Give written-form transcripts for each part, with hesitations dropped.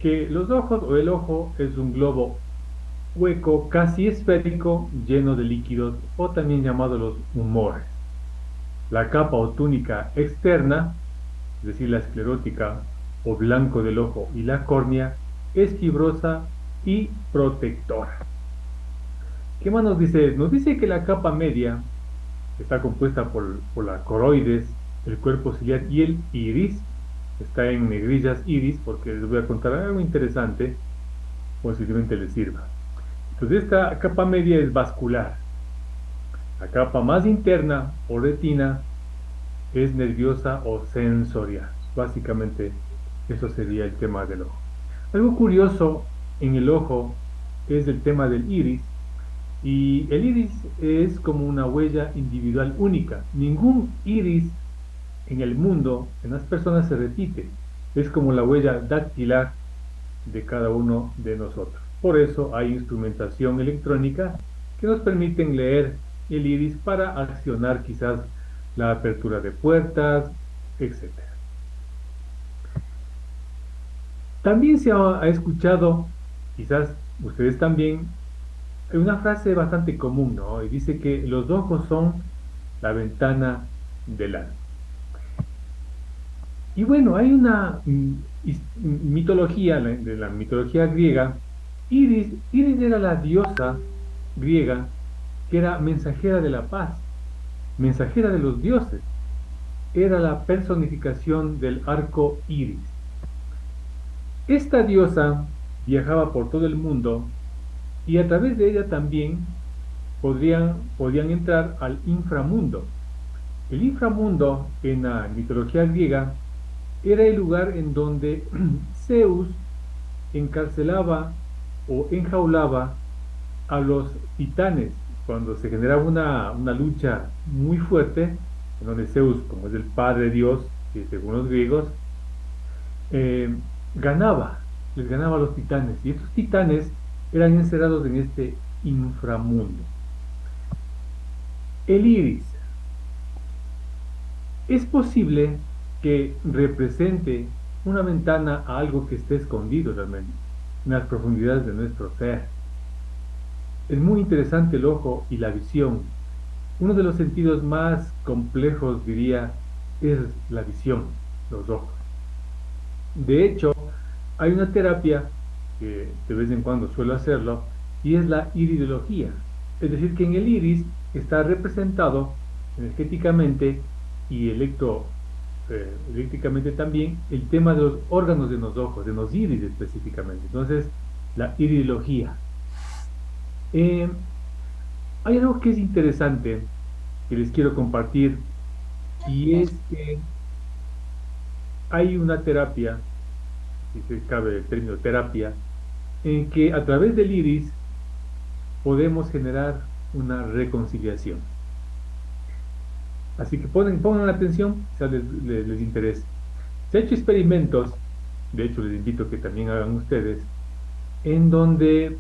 que los ojos o el ojo es un globo hueco casi esférico lleno de líquidos o también llamado los humores. La capa o túnica externa, es decir, la esclerótica o blanco del ojo y la córnea, es fibrosa y protectora. ¿Qué más nos dice? Nos dice que la capa media está compuesta por la coroides, el cuerpo ciliar y el iris. Está en negrillas iris porque les voy a contar algo interesante, posiblemente les sirva. Entonces, esta capa media es vascular. La capa más interna o retina es nerviosa o sensorial. Básicamente, eso sería el tema del ojo. Algo curioso en el ojo es el tema del iris, y el iris es como una huella individual única. Ningún iris en el mundo, en las personas, se repite. Es como la huella dactilar de cada uno de nosotros. Por eso hay instrumentación electrónica que nos permiten leer el iris para accionar quizás la apertura de puertas, etcétera. También se ha escuchado, quizás ustedes también, una frase bastante común, ¿no? Y dice que los ojos son la ventana del alma. Y bueno, hay una mitología, de la mitología griega. Iris era la diosa griega que era mensajera de la paz, mensajera de los dioses. Era la personificación del arco iris. Esta diosa viajaba por todo el mundo y a través de ella también podían entrar al inframundo. El inframundo en la mitología griega era el lugar en donde Zeus encarcelaba o enjaulaba a los titanes cuando se generaba una lucha muy fuerte, en donde Zeus, como es el padre Dios, y según los griegos, eh, les ganaba a los titanes, y estos titanes eran encerrados en este inframundo. El iris es posible que represente una ventana a algo que esté escondido realmente en las profundidades de nuestro ser. Es muy interesante el ojo y la visión. Uno de los sentidos más complejos, diría, es la visión, los ojos. De hecho, hay una terapia que de vez en cuando suelo hacerlo y es la iridología. Es decir, que en el iris está representado energéticamente y eléctricamente también el tema de los órganos de los ojos, de los iris específicamente. Entonces, la iridología. Eh, Hay algo que es interesante que les quiero compartir, y es que hay una terapia, si se cabe el término terapia, en que a través del iris podemos generar una reconciliación. Así que pongan atención, quizás les interese. Se ha hecho experimentos, de hecho les invito a que también hagan ustedes, en donde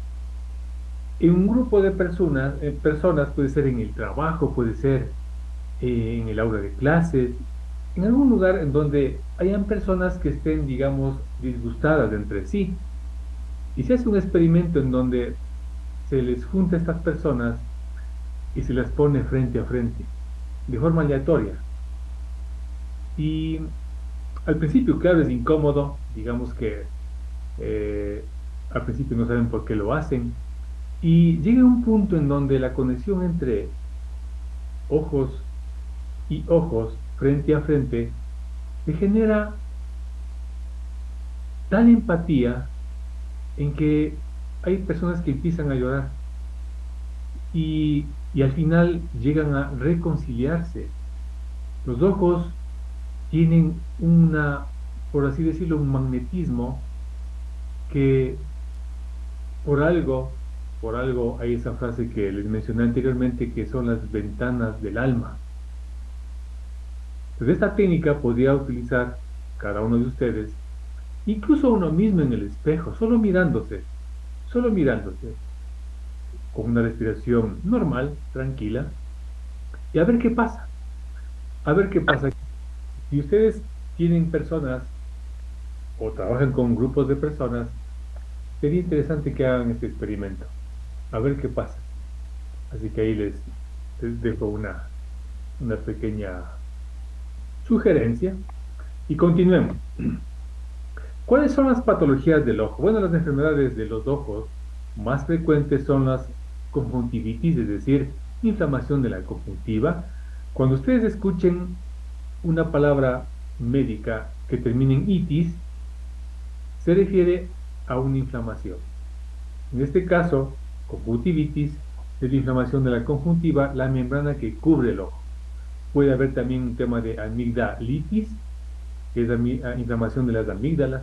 en un grupo de personas, puede ser en el trabajo, puede ser en el aula de clases, en algún lugar en donde hayan personas que estén, digamos, disgustadas entre sí. Y se hace un experimento en donde se les junta a estas personas y se las pone frente a frente, de forma aleatoria. Y al principio, claro, es incómodo, digamos que eh, al principio no saben por qué lo hacen, y llega un punto en donde la conexión entre ojos y ojos, frente a frente, se genera tal empatía en que hay personas que empiezan a llorar y al final llegan a reconciliarse. Los ojos tienen por así decirlo, un magnetismo que por algo, por algo hay esa frase que les mencioné anteriormente, que son las ventanas del alma. Entonces, esta técnica podría utilizar cada uno de ustedes, incluso uno mismo en el espejo, solo mirándose, con una respiración normal, tranquila, y a ver qué pasa, a ver qué pasa. Si ustedes tienen personas o trabajan con grupos de personas, sería interesante que hagan este experimento, a ver qué pasa. Así que ahí les dejo una pequeña sugerencia y continuemos. ¿Cuáles son las patologías del ojo? Bueno, las enfermedades de los ojos más frecuentes son las conjuntivitis, es decir, inflamación de la conjuntiva. Cuando ustedes escuchen una palabra médica que termine en itis, se refiere a una inflamación. En este caso, conjuntivitis es la inflamación de la conjuntiva, la membrana que cubre el ojo. Puede haber también un tema de amigdalitis, que es la inflamación de las amígdalas,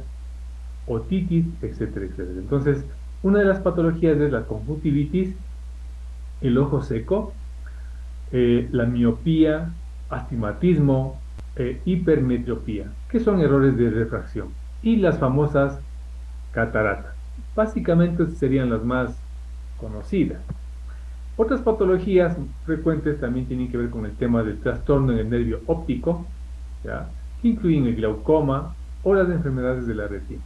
otitis, etcétera, etcétera. Entonces, una de las patologías es la conjuntivitis, el ojo seco, la miopía, astigmatismo, hipermetropía, que son errores de refracción, y las famosas cataratas. Básicamente serían las más conocidas. Otras patologías frecuentes también tienen que ver con el tema del trastorno en el nervio óptico, ¿ya? Que incluyen el glaucoma o las enfermedades de la retina.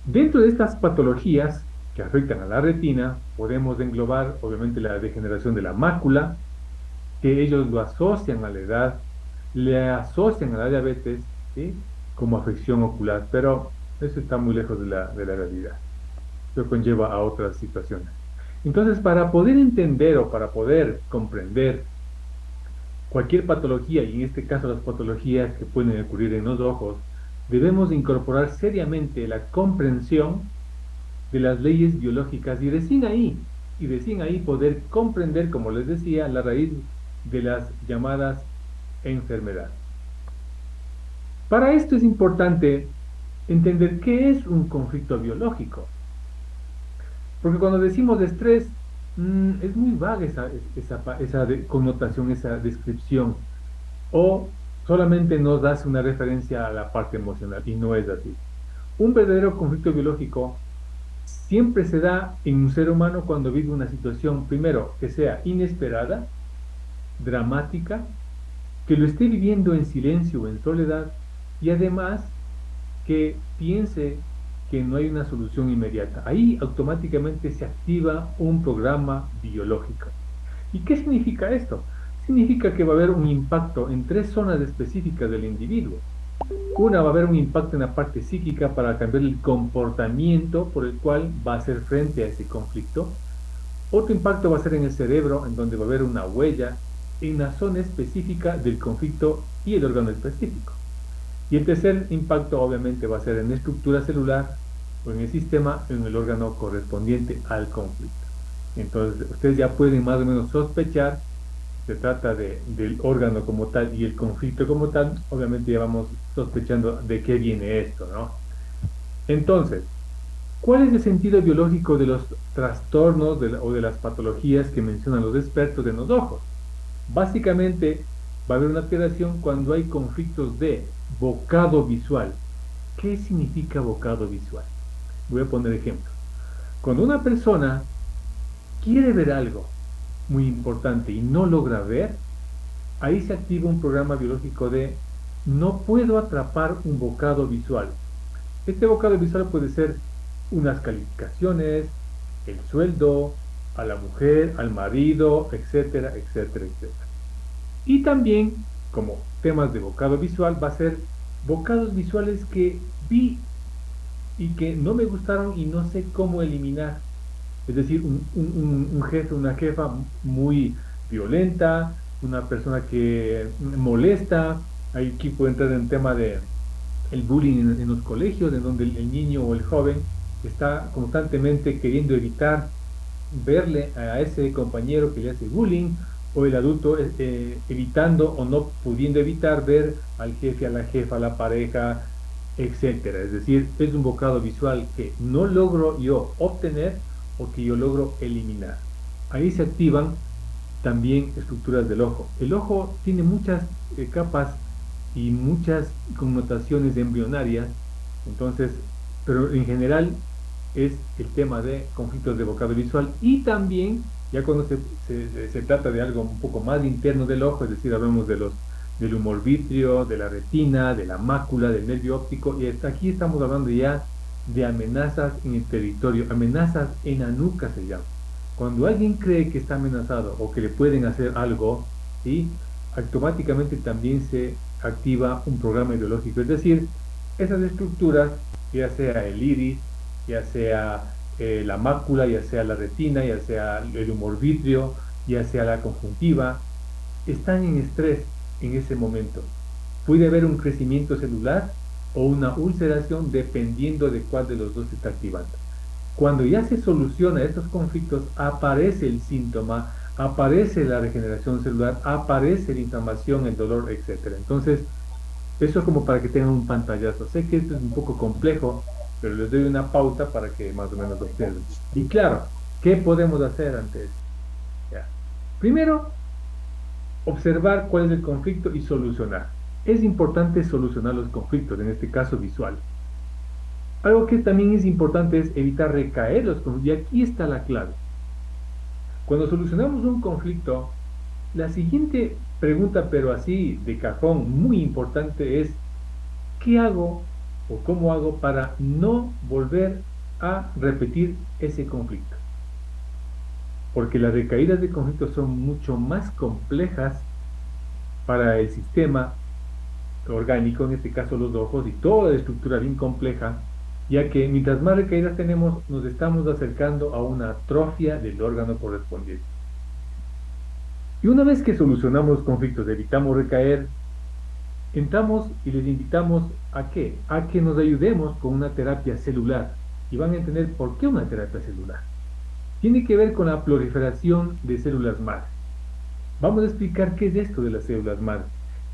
Dentro de estas patologías que afectan a la retina, podemos englobar obviamente la degeneración de la mácula, que ellos lo asocian a la edad, le asocian a la diabetes, ¿sí? Como afección ocular, pero eso está muy lejos de la realidad. Eso conlleva a otras situaciones. Entonces, para poder entender o para poder comprender cualquier patología, y en este caso las patologías que pueden ocurrir en los ojos, debemos incorporar seriamente la comprensión de las leyes biológicas y recién ahí poder comprender, como les decía, la raíz de las llamadas enfermedades. Para esto es importante entender qué es un conflicto biológico, porque cuando decimos estrés, es muy vaga esa connotación, esa descripción, o solamente nos hace una referencia a la parte emocional, y no es así. Un verdadero conflicto biológico siempre se da en un ser humano cuando vive una situación, primero, que sea inesperada, dramática, que lo esté viviendo en silencio o en soledad, y además que piense que no hay una solución inmediata. Ahí automáticamente se activa un programa biológico. ¿Y qué significa esto? Significa que va a haber un impacto en tres zonas específicas del individuo. Una, va a haber un impacto en la parte psíquica para cambiar el comportamiento por el cual va a hacer frente a ese conflicto. Otro impacto va a ser en el cerebro, en donde va a haber una huella en la zona específica del conflicto y el órgano específico. Y el tercer impacto obviamente va a ser en la estructura celular o en el sistema, en el órgano correspondiente al conflicto. Entonces, ustedes ya pueden más o menos sospechar, se trata del órgano como tal y el conflicto como tal, obviamente ya vamos sospechando de qué viene esto, ¿no? Entonces, ¿cuál es el sentido biológico de los trastornos o de las patologías que mencionan los expertos en los ojos? Básicamente, va a haber una alteración cuando hay conflictos de bocado visual. ¿Qué significa bocado visual? Voy a poner ejemplos. Cuando una persona quiere ver algo muy importante y no logra ver, ahí se activa un programa biológico de no puedo atrapar un bocado visual. Este bocado visual puede ser unas calificaciones, el sueldo, a la mujer, al marido, etcétera, etcétera, etcétera. Y también, como temas de bocado visual, va a ser bocados visuales que vi y que no me gustaron y no sé cómo eliminar. Es decir, un jefe, una jefa muy violenta, una persona que molesta. Aquí puede entrar en el tema de el bullying en los colegios, en donde el niño o el joven está constantemente queriendo evitar verle a ese compañero que le hace bullying, o el adulto evitando o no pudiendo evitar ver al jefe, a la jefa, a la pareja, etcétera. Es decir, es un bocado visual que no logro yo obtener o que yo logro eliminar. Ahí se activan también estructuras del ojo. El ojo tiene muchas capas y muchas connotaciones embrionarias, entonces, pero en general es el tema de conflictos de bocado visual y también, ya cuando se trata de algo un poco más interno del ojo, es decir, hablamos de los del humor vítreo, de la retina, de la mácula, del nervio óptico, y hasta aquí estamos hablando ya de amenazas en el territorio, amenazas en la nuca se llama. Cuando alguien cree que está amenazado o que le pueden hacer algo, ¿sí? Automáticamente también se activa un programa ideológico, es decir, esas estructuras, ya sea el iris, ya sea la mácula, ya sea la retina, ya sea el humor vítreo, ya sea la conjuntiva, están en estrés en ese momento. Puede haber un crecimiento celular o una ulceración dependiendo de cuál de los dos se está activando. Cuando ya se soluciona estos conflictos, aparece el síntoma, aparece la regeneración celular, aparece la inflamación, el dolor, etcétera. Entonces, eso es como para que tengan un pantallazo. Sé que esto es un poco complejo, pero les doy una pauta para que más o menos lo observen. Y claro, ¿qué podemos hacer ante esto? Ya. Primero, observar cuál es el conflicto y solucionar. Es importante solucionar los conflictos, en este caso visual. Algo que también es importante es evitar recaer los conflictos. Y aquí está la clave. Cuando solucionamos un conflicto, la siguiente pregunta, pero así de cajón, muy importante es, ¿qué hago o cómo hago para no volver a repetir ese conflicto? Porque las recaídas de conflictos son mucho más complejas para el sistema orgánico, en este caso los ojos, y toda la estructura bien compleja, ya que mientras más recaídas tenemos, nos estamos acercando a una atrofia del órgano correspondiente. Y una vez que solucionamos los conflictos, evitamos recaer, entramos y les invitamos ¿a qué? A que nos ayudemos con una terapia celular. Y van a entender por qué una terapia celular. Tiene que ver con la proliferación de células madre. Vamos a explicar qué es esto de las células madre.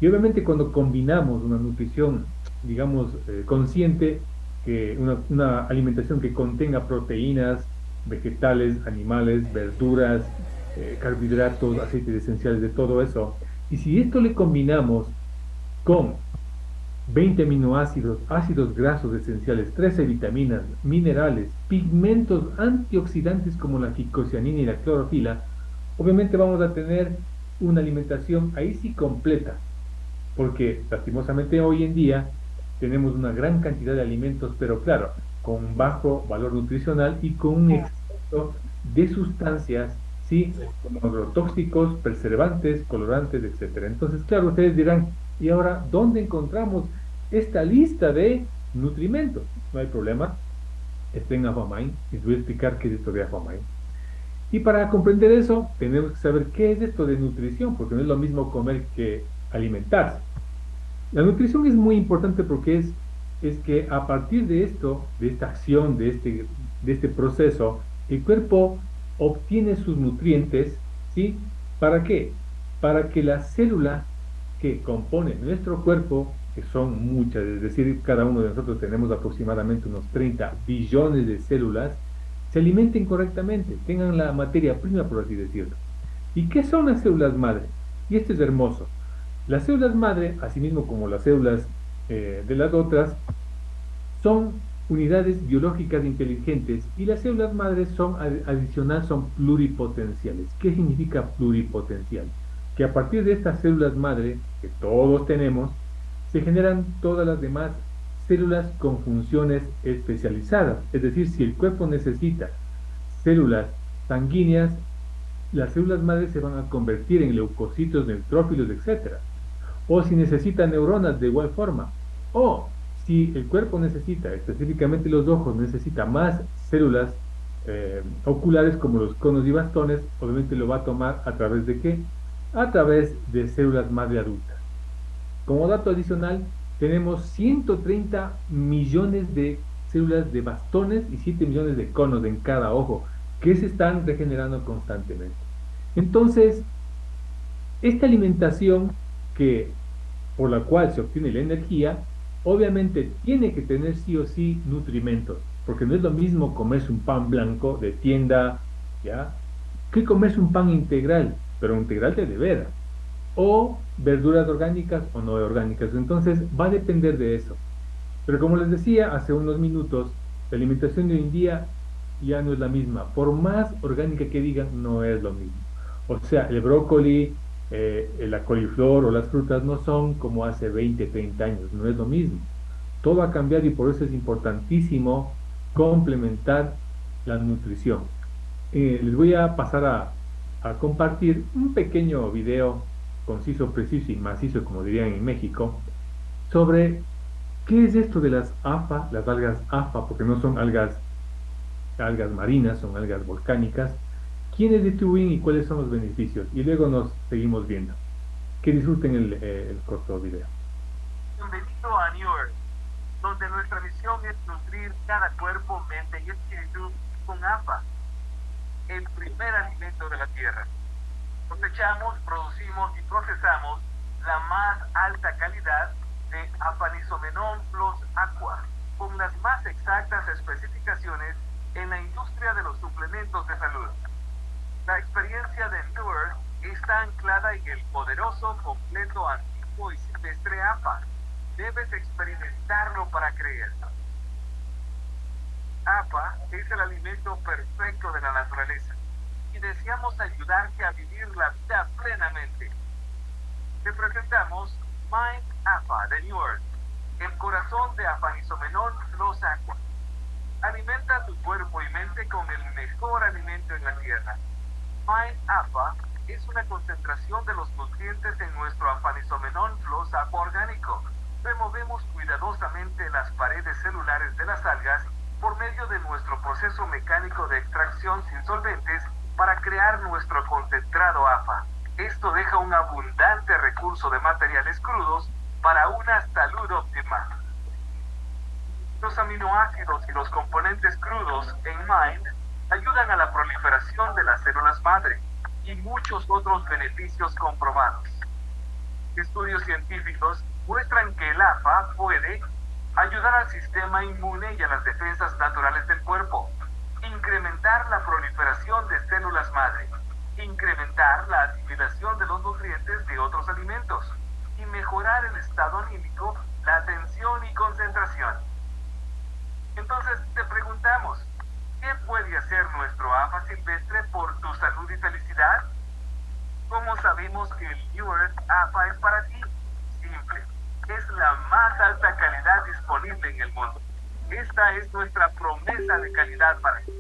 Y obviamente cuando combinamos una nutrición, digamos, consciente, que una alimentación que contenga proteínas, vegetales, animales, verduras, carbohidratos, aceites esenciales, de todo eso, y si esto le combinamos con 20 aminoácidos, ácidos grasos esenciales, 13 vitaminas, minerales, pigmentos antioxidantes como la ficocianina y la clorofila, obviamente vamos a tener una alimentación ahí sí completa, porque lastimosamente hoy en día tenemos una gran cantidad de alimentos, pero claro, con bajo valor nutricional y con un exceso de sustancias, ¿sí? Como agrotóxicos, preservantes, colorantes, etcétera. Entonces, claro, ustedes dirán, ¿y ahora dónde encontramos esta lista de nutrimentos? No hay problema, está en Afamain, les voy a explicar qué es esto de Afamain. Y para comprender eso, tenemos que saber qué es esto de nutrición, porque no es lo mismo comer que alimentarse. La nutrición es muy importante porque es que a partir de esto, de esta acción, de este proceso, el cuerpo obtiene sus nutrientes, ¿sí? ¿Para qué? Para que las células que componen nuestro cuerpo, que son muchas, es decir, cada uno de nosotros tenemos aproximadamente unos 30 billones de células, se alimenten correctamente, tengan la materia prima, por así decirlo. ¿Y qué son las células madre? Y esto es hermoso. Las células madre, asimismo como las células de las otras, son unidades biológicas inteligentes y las células madres son adicional, son pluripotenciales. ¿Qué significa pluripotencial? Que a partir de estas células madre, que todos tenemos, se generan todas las demás células con funciones especializadas. Es decir, si el cuerpo necesita células sanguíneas, las células madres se van a convertir en leucocitos, neutrófilos, etcétera. O si necesita neuronas de igual forma. O si el cuerpo necesita, específicamente los ojos, necesita más células oculares como los conos y bastones, obviamente lo va a tomar a través de qué? A través de células madre adultas. Como dato adicional, tenemos 130 millones de células de bastones y 7 millones de conos en cada ojo que se están regenerando constantemente. Entonces, esta alimentación que por la cual se obtiene la energía, obviamente tiene que tener sí o sí nutrimentos, porque no es lo mismo comerse un pan blanco de tienda, ¿ya? Que comerse un pan integral, pero integral de veras, o verduras orgánicas o no orgánicas. Entonces, va a depender de eso. Pero como les decía hace unos minutos, la alimentación de hoy en día ya no es la misma. Por más orgánica que digan, no es lo mismo. O sea, el brócoli, La coliflor o las frutas no son como hace 20, 30 años, no es lo mismo. Todo ha cambiado y por eso es importantísimo complementar la nutrición. Les voy a pasar a compartir un pequeño video conciso, preciso y macizo, como dirían en México, sobre qué es esto de las AFA, las algas AFA, porque no son algas marinas, son algas volcánicas, quiénes distribuyen y cuáles son los beneficios. Y luego nos seguimos viendo. Que disfruten el corto video. Bienvenido a New Earth, donde nuestra misión es nutrir cada cuerpo, mente y espíritu con AFA, el primer alimento de la tierra. Cosechamos, producimos y procesamos la más alta calidad de Aphanizomenon plus aqua, con las más exactas especificaciones en la industria de los suplementos de salud. La experiencia de New Earth está anclada en el poderoso, completo, antiguo y silvestre AFA. Debes experimentarlo para creer. AFA es el alimento perfecto de la naturaleza y deseamos ayudarte a vivir la vida plenamente. Te presentamos Mind AFA de New Earth, el corazón de Aphanizomenon plus aqua. Alimenta tu cuerpo y mente con el mejor alimento en la tierra. Mind AFA es una concentración de los nutrientes en nuestro Aphanizomenon plus aqua orgánico. Removemos cuidadosamente las paredes celulares de las algas por medio de nuestro proceso mecánico de extracción sin solventes para crear nuestro concentrado AFA. Esto deja un abundante recurso de materiales crudos para una salud óptima. Los aminoácidos y los componentes crudos en Mind ayudan a la proliferación de las células madre y muchos otros beneficios comprobados. Estudios científicos muestran que el AFA puede ayudar al sistema inmune y a las defensas naturales del cuerpo, incrementar la proliferación de células madre, incrementar la asimilación de los nutrientes de otros alimentos y mejorar el estado anímico, la atención y concentración. Entonces te preguntamos, ¿qué puede hacer nuestro AFA silvestre por tu salud y felicidad? ¿Cómo sabemos que el New Earth AFA es para ti? Simple. Es la más alta calidad disponible en el mundo. Esta es nuestra promesa de calidad para ti.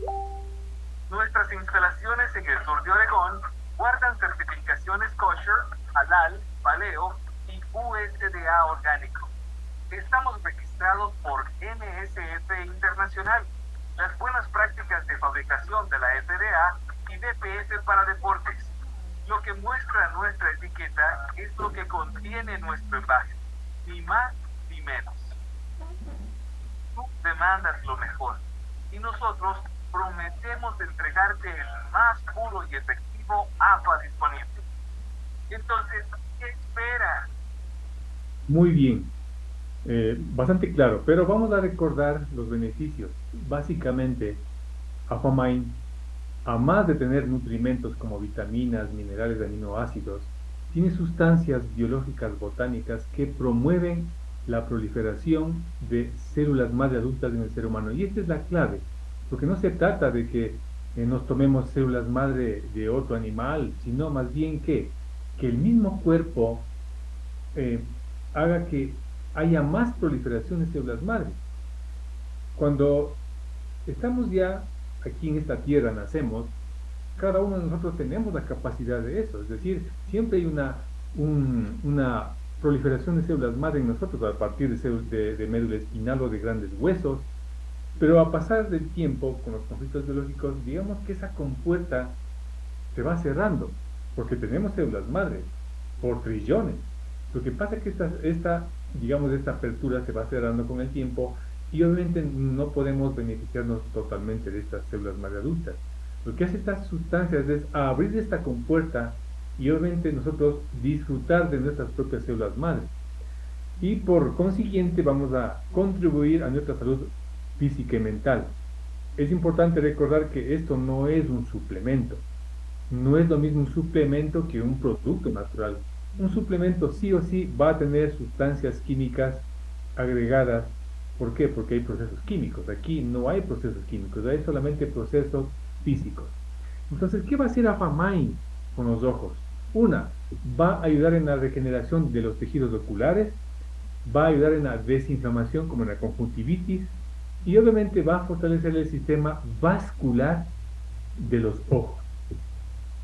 Nuestras instalaciones en el sur de Oregón guardan certificaciones kosher, halal, paleo y USDA orgánico. Estamos registrados por NSF Internacional, las buenas prácticas de fabricación de la FDA y DPF para deportes. Lo que muestra nuestra etiqueta es lo que contiene nuestro empaque, ni más ni menos. Tú demandas lo mejor y nosotros prometemos entregarte el más puro y efectivo AFA disponible. Entonces, ¿qué esperas? Muy bien. Bastante claro, pero vamos a recordar los beneficios. Básicamente, Afamind, a más de tener nutrimentos como vitaminas, minerales, aminoácidos, tiene sustancias biológicas botánicas que promueven la proliferación de células madre adultas en el ser humano. Y esta es la clave, porque no se trata de que nos tomemos células madre de otro animal, sino más bien que el mismo cuerpo eh, haga que haya más proliferación de células madre. Cuando estamos ya aquí en esta tierra, nacemos, cada uno de nosotros tenemos la capacidad de eso, es decir, siempre hay una proliferación de células madre en nosotros a partir de médula espinal o de grandes huesos, pero a pasar del tiempo con los conflictos biológicos, digamos que esa compuerta se va cerrando, porque tenemos células madre por trillones. Lo que pasa es que digamos, esta apertura se va cerrando con el tiempo y obviamente no podemos beneficiarnos totalmente de estas células madre adultas. Lo que hace estas sustancias es abrir esta compuerta y obviamente nosotros disfrutar de nuestras propias células madre. Y por consiguiente vamos a contribuir a nuestra salud física y mental. Es importante recordar que esto no es un suplemento. No es lo mismo un suplemento que un producto natural. Un suplemento sí o sí va a tener sustancias químicas agregadas. ¿Por qué? Porque hay procesos químicos. Aquí no hay procesos químicos, hay solamente procesos físicos. Entonces, ¿qué va a hacer Afamind con los ojos? Una, va a ayudar en la regeneración de los tejidos oculares, va a ayudar en la desinflamación como en la conjuntivitis y obviamente va a fortalecer el sistema vascular de los ojos.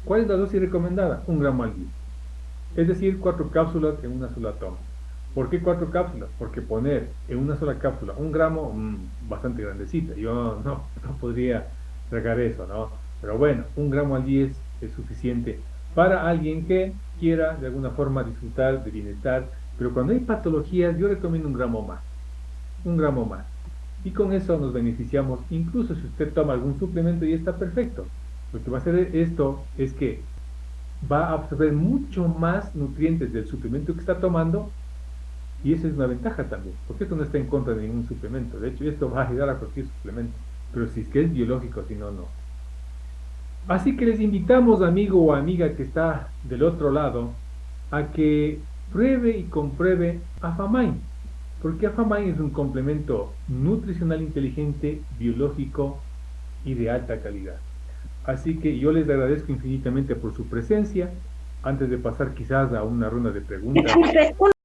¿Cuál es la dosis recomendada? 1 gramo al día. Es decir, 4 cápsulas en una sola toma. ¿Por qué 4 cápsulas? Porque poner en una sola cápsula 1 gramo, bastante grandecita. Yo no podría tragar eso, ¿no? Pero bueno, 1 gramo al día es suficiente para alguien que quiera de alguna forma disfrutar de bienestar. Pero cuando hay patologías, yo recomiendo 1 gramo más. 1 gramo más. Y con eso nos beneficiamos. Incluso si usted toma algún suplemento y está perfecto. Lo que va a hacer esto es que va a absorber mucho más nutrientes del suplemento que está tomando y esa es una ventaja también, porque esto no está en contra de ningún suplemento. De hecho, esto va a ayudar a cualquier suplemento, pero si es que es biológico, si no, no. Así que les invitamos, amigo o amiga que está del otro lado, a que pruebe y compruebe Afamain, porque Afamain es un complemento nutricional inteligente, biológico y de alta calidad. Así que yo les agradezco infinitamente por su presencia. Antes de pasar quizás a una ronda de preguntas,